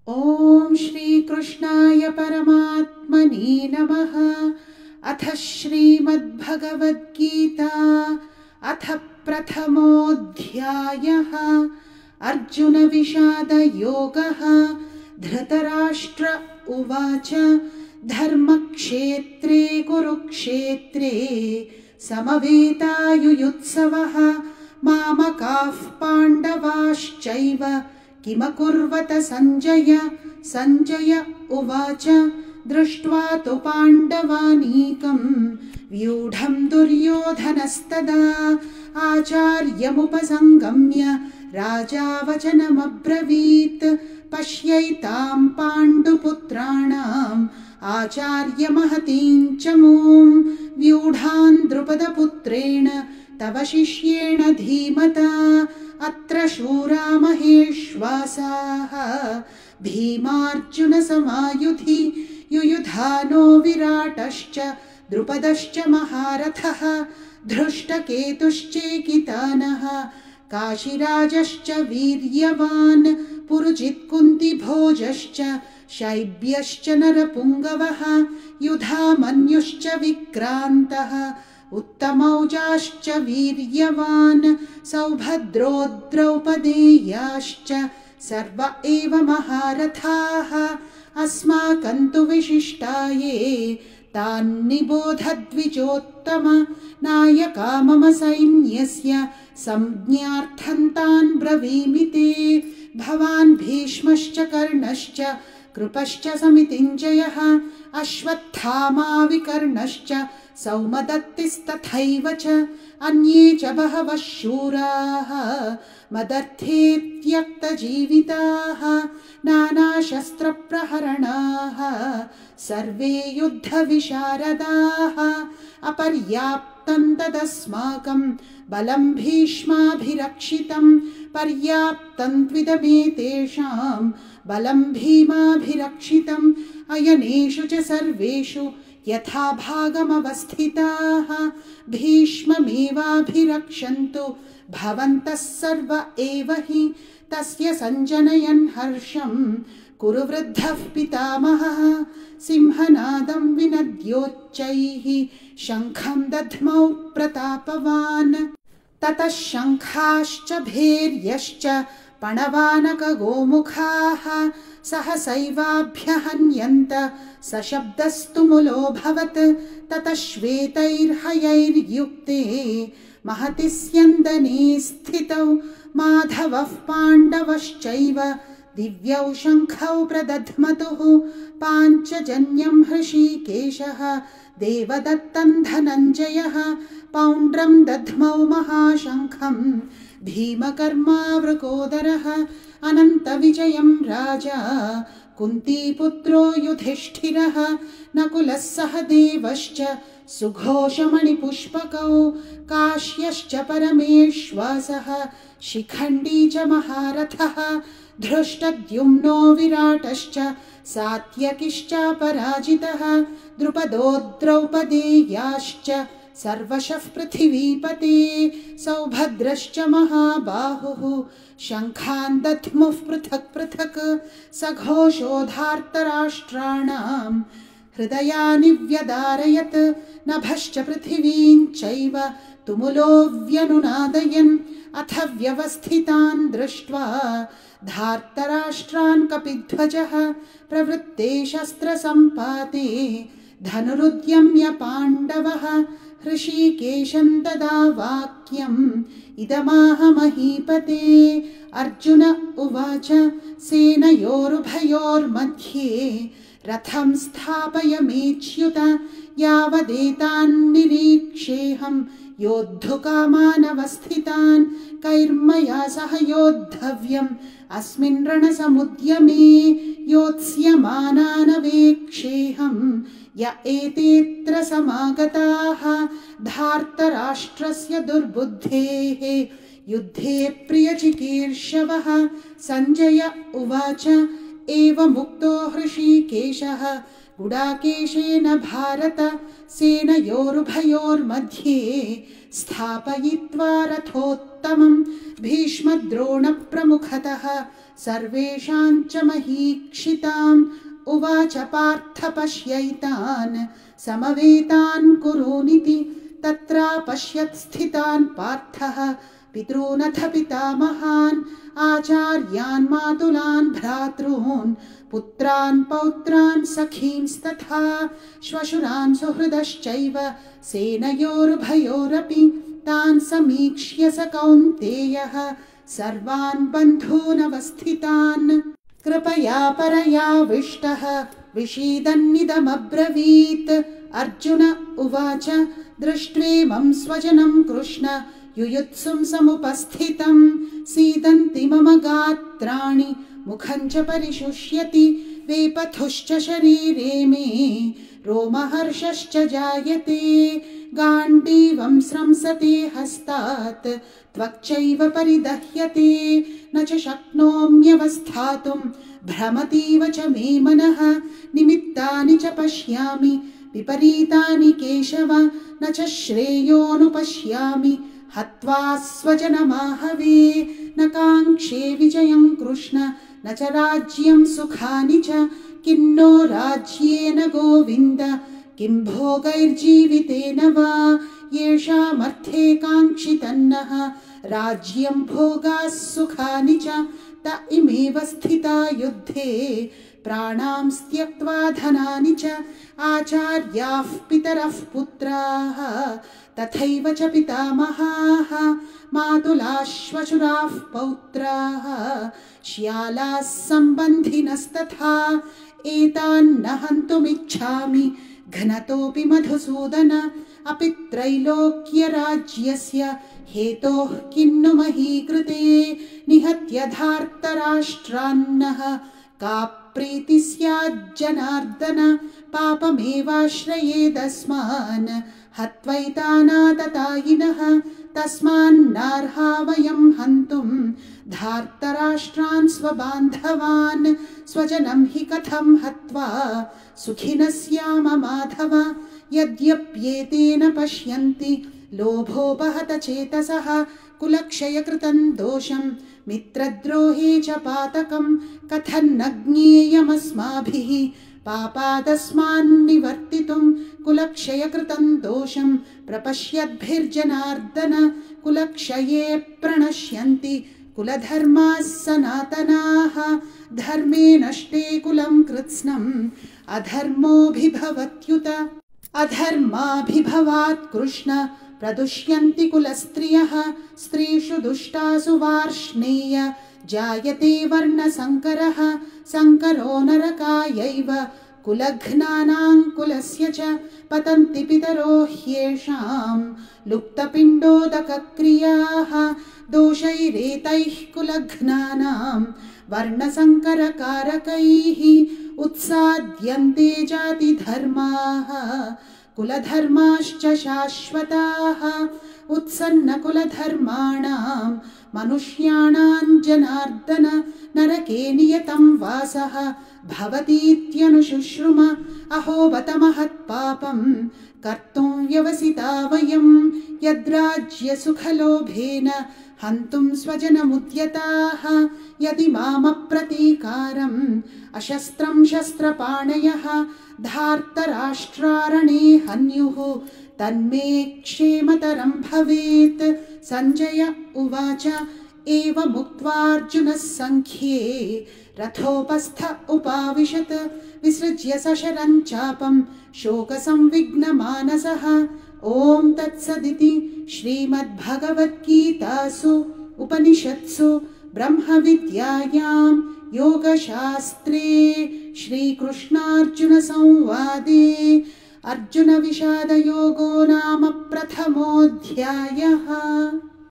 ॐ श्रीकृष्णाय परमात्मने नमः। अथ श्रीमद्भगवद्गीता अथ प्रथमोऽध्यायः। अर्जुन विषादयोगः। धृतराष्ट्र उवाच धर्मक्षेत्रे कुरुक्षेत्रे समवेतायुयुत्सवः मामकाः पाण्डवाश्चैव किमकुर्वत सञ्जय। सञ्जय उवाच दृष्ट्वा तु पाण्डवानीकं व्यूढं दुर्योधनस्तदा आचार्यमुपसंगम्य राजा वचनमब्रवीत् पश्यैतां पाण्डुपुत्राणाम् आचार्यमहतीं च मूं व्यूढान् द्रुपदपुत्रेण तव शिष्येण धीमता अत्र शूरा महेश्वासाः भीमार्जुनसमायुधि युयुधानो विराटश्च द्रुपदश्च महारथः धृष्टकेतुश्चेकितानः काशिराजश्च वीर्यवान् पुरुजित्कुन्तिभोजश्च शैब्यश्च नरपुङ्गवः युधामन्युश्च विक्रान्तः उत्तमौजाश्च वीर्यवान् सौभद्रो द्रौपदेयाश्च सर्व एव महारथाः अस्माकं तु विशिष्टाये तान् निबोधद्विजोत्तम नायका मम सैन्यस्य संज्ञार्थं तान् ब्रवीमि ते भवान् भीष्मश्च कर्णश्च कृपश्च समितिञ्जयः अश्वत्थामा विकर्णश्च सौमदत्तिस्तथैव च अन्ये च बहवः शूराः मदर्थे त्यक्तजीविताः नानाशस्त्रप्रहरणाः सर्वे युद्धविशारदाः अपर्याप्तं तदस्माकं बलं भीष्माभिरक्षितं पर्याप्तं त्विदमेतेषां बलं भीमाभिरक्षितम् अयनेषु च सर्वेषु यथा भागमवस्थिताः भीष्ममेवाभिरक्षन्तु भवन्तः सर्व एव हि तस्य सञ्जनयन् हर्षं कुरु वृद्धः पितामहः सिंहनादं विनद्योच्चैः शङ्खं दध्मौ प्रतापवान् ततः शङ्खाश्च भैर्यश्च पणवानकगोमुखाः सहसैवाभ्यहन्यन्त सशब्दस्तु मुलोऽभवत् ततः श्वेतैर्हयैर्युक्ते महति स्यन्दने स्थितौ माधवः पाण्डवश्चैव दिव्यौ शङ्खौ प्रदध्मतुः पाञ्चजन्यं हृषीकेशः देवदत्तं धनञ्जयः पौण्ड्रं दध्मौ महाशङ्खं भीमकर्मावृकोदरः अनन्तविजयं राजा कुन्तीपुत्रो युधिष्ठिरः नकुलः सहदेवश्च सुघोषमणिपुष्पकौ काश्यश्च परमेश्वासः शिखण्डी च महारथः धृष्टद्युम्नो विराटश्च सात्यकिश्चापराजितः द्रुपदो द्रौपदेयाश्च सर्वशः पृथिवीपते सौभद्रश्च महाबाहुः शङ्खान् दध्मुः पृथक् पृथक् सघोषोधार्तराष्ट्राणां हृदयानि व्यदारयत् नभश्च पृथिवीं चैव तुमुलो व्यनुनादयन् अथ व्यवस्थितान् दृष्ट्वा धार्तराष्ट्रान् कपिध्वजः प्रवृत्ते शस्त्रसम्पाते धनुरुद्यम्य पाण्डवः हृषीकेशं तदा वाक्यम् इदमाह महीपते अर्जुन उवाच सेनयोरुभयोर्मध्ये रथं स्थापयमेच्युत यावदेतान्निरीक्षेऽहं योद्धुकामानवस्थितान् कैर्मया सह योद्धव्यम् अस्मिन् रणसमुद्यमे योत्स्यमानानवेक्षेऽहं य एतेऽत्र समागताः धार्तराष्ट्रस्य दुर्बुद्धेः युद्धे प्रियचिकीर्षवः सञ्जय उवाच एवमुक्तो हृषीकेशः गुडाकेशेन भारत सेनयोरुभयोर्मध्ये स्थापयित्वा रथोत्तमं भीष्मद्रोणप्रमुखतः सर्वेषां च महीक्षितान् ईप्सिताम् उवाच पार्थ पश्यैतान् समवेतान् कुरूनिति तत्रापश्यत् स्थितान् पार्थः पितॄनथ पितामहान् आचार्यान् मातुलान् भ्रातॄन् पुत्रान् पौत्रान् सखींस्तथा श्वशुरान् सुहृदश्चैव सेनयोरुभयोरपि तान् समीक्ष्य स कौन्तेयः सर्वान् बन्धूनवस्थितान् कृपया परयाविष्टः विषीदन्निदमब्रवीत् अर्जुन उवाच दृष्ट्वेमं स्वजनं कृष्ण युयुत्सुं समुपस्थितं सीदन्ति मम गात्राणि मुखं च परिशुष्यति वेपथुश्च शरीरे मे रोमहर्षश्च जायते गाण्डीवं स्रंसते हस्तात् त्वक्चैव परिदह्यते न च शक्नोम्यवस्थातुं भ्रमतीव च मे मनः निमित्तानि च पश्यामि विपरीतानि केशव न च श्रेयोनुपश्यामि हत्वा स्वजनमाहवे न काङ्क्षे विजयं कृष्ण न च राज्यं सुखानि च किन्नो राज्येन गोविन्द किं भोगैर्जीवितेन वा येषामर्थे काङ्क्षितन्नः राज्यं भोगाः सुखानि च त इमेव स्थिता युद्धे प्राणां त्यक्त्वा धनानि च आचार्याः पितरः पुत्राः तथैव च पितामहाः मातुलाः श्वशुराः पौत्राः श्यालाः सम्बन्धिनस्तथा एतान्न हन्तुमिच्छामि घ्नतोऽपि मधुसूदन अपि त्रैलोक्यराज्यस्य हेतोः किन्नु महीकृते निहत्य धार्तराष्ट्रान्नः का प्रीति स्याज्जनार्दन पापमेवाश्रयेदस्मान् हत्वैतानाततायिनः तस्मान्नार्हा वयं हन्तुं धार्तराष्ट्रान् स्वबान्धवान् स्वजनं हि कथं हत्वा सुखिनः स्याम माधव यद्यप्येतेन पश्यन्ति लोभोपहत चेतसः कुलक्षयकृतं दोषं मित्रद्रोहे च पातकं कथन्न ज्ञेयमस्माभिः पापादस्मान्निवर्तितुं कुलक्षयकृतं दोषं प्रपश्यद्भिर्जनार्दन कुलक्षये प्रणश्यन्ति कुलधर्माः सनातनाः धर्मे नष्टे कुलं कृत्स्नम् अधर्मोऽभिभवत्युत अधर्माभिभवात् कृष्ण प्रदुष्यन्ति कुलस्त्रियः स्त्रीषु दुष्टासु वार्ष्णेय जायते वर्णसङ्करः सङ्करो नरकायैव कुलघ्नानां कुलस्य च पतन्ति पितरो ह्येषां लुप्तपिण्डोदकक्रियाः दोषैरेतैः कुलघ्नानां वर्णसङ्करकारकैः उत्साद्यन्ते जातिधर्माः कुलधर्माश्च शाश्वताः उत्सन्नकुलधर्माणां मनुष्याणां जनार्दन नरके नियतं वासः भवतीत्यनुशुश्रुम अहो बत महत्पापं कर्तुं व्यवसिता वयं यद्राज्यसुखलोभेन हन्तुं स्वजनमुद्यताः यदि मामप्रतीकारम् अशस्त्रं शस्त्रपाणयः धार्तराष्ट्रारणे हन्युः तन्मे क्षेमतरं भवेत् सञ्जय उवाच एवमुक्त्वार्जुनः सङ्ख्ये रथोपस्थ उपाविशत् विसृज्य सशरं चापं शोकसंविघ्नमानसः ॐ तत्सदिति श्रीमद्भगवद्गीतासु उपनिषत्सु ब्रह्मविद्यायां योगशास्त्रे श्रीकृष्णार्जुनसंवादे अर्जुनविषादयोगो नाम प्रथमोऽध्यायः।